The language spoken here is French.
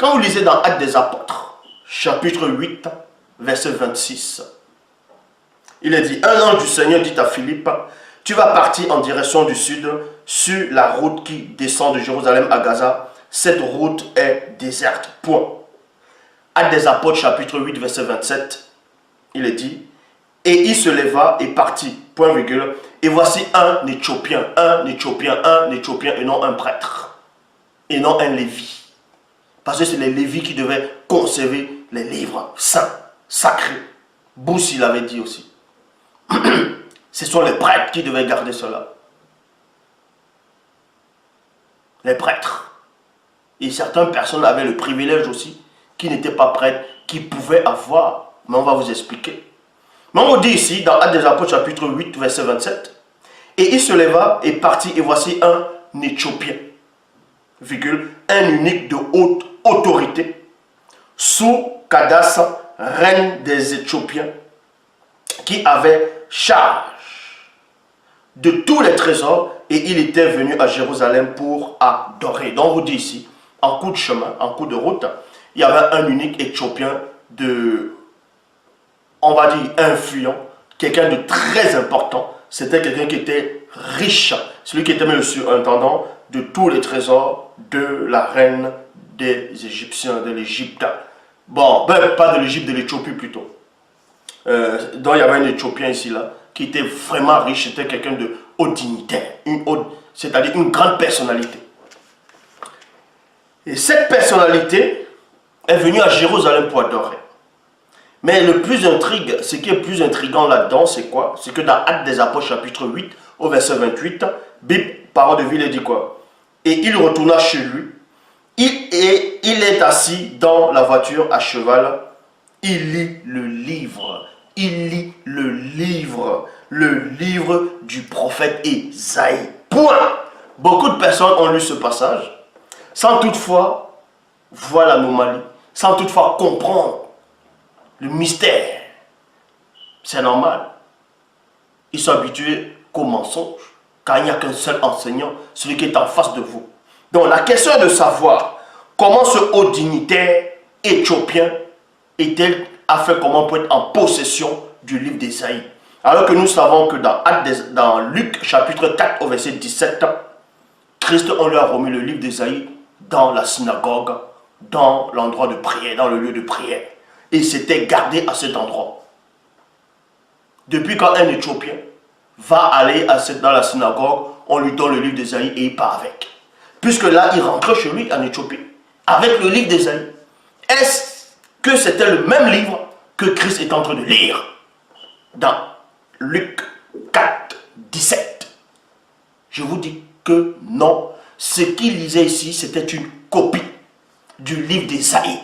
Quand vous lisez dans Actes des Apôtres, chapitre 8, verset 26, il est dit, un ange du Seigneur dit à Philippe, tu vas partir en direction du sud sur la route qui descend de Jérusalem à Gaza. Cette route est déserte. Point. Actes des Apôtres, chapitre 8, verset 27, il est dit, et il se leva et partit, point virgule, et voici un Éthiopien, et non un prêtre, et non un Lévi. Parce que c'est les Lévis qui devaient conserver les livres saints, sacrés. Boussi l'avait dit aussi. Ce sont les prêtres qui devaient garder cela. Les prêtres. Et certaines personnes avaient le privilège aussi, qui n'étaient pas prêtres, qui pouvaient avoir. Mais on va vous expliquer. Mais on dit ici, dans Actes des Apôtres, chapitre 8, verset 27, et il se leva et partit, et voici un Éthiopien, virgule, un eunuque de haute autorité, sous Candace, reine des Éthiopiens, qui avait charge de tous les trésors, et il était venu à Jérusalem pour adorer. Donc on vous dit ici, en cours de chemin, en cours de route, il y avait un unique Éthiopien de, on va dire, influent, quelqu'un de très important. C'était quelqu'un qui était riche, celui qui était même le surintendant de tous les trésors de la reine des Égyptiens, de l'Égypte. Bon, ben, pas de l'Égypte, de l'Éthiopie plutôt. Donc il y avait un Éthiopien ici, là, qui était vraiment riche, c'était quelqu'un de haut dignitaire, c'est-à-dire une grande personnalité. Et cette personnalité est venue à Jérusalem pour adorer. Mais le plus intrigue, ce qui est plus intriguant là-dedans, c'est quoi? C'est que dans Actes des Apôtres, chapitre 8, au verset 28, Bible, parole de ville, dit quoi? Et il retourna chez lui. Il est assis dans la voiture à cheval. Il lit le livre. Il lit le livre du prophète Isaïe. Point. Beaucoup de personnes ont lu ce passage sans toutefois voir l'anomalie, sans toutefois comprendre le mystère. C'est normal. Ils sont habitués qu'au mensonge, car il n'y a qu'un seul enseignant, celui qui est en face de vous. Donc la question est de savoir comment ce haut dignitaire éthiopien a fait comment pour être en possession du livre d'Ésaïe. Alors que nous savons que dans Luc chapitre 4 au verset 17, Christ on lui a remis le livre d'Ésaïe dans la synagogue, dans l'endroit de prière, dans le lieu de prière. Et c'était gardé à cet endroit. Depuis quand un Éthiopien va aller dans la synagogue, on lui donne le livre d'Ésaïe et il part avec. Puisque là, il rentre chez lui en Éthiopie, avec le livre d'Ésaïe. Est-ce que c'était le même livre que Christ est en train de lire dans Luc 4, 17? Je vous dis que non. Ce qu'il lisait ici, c'était une copie du livre d'Ésaïe.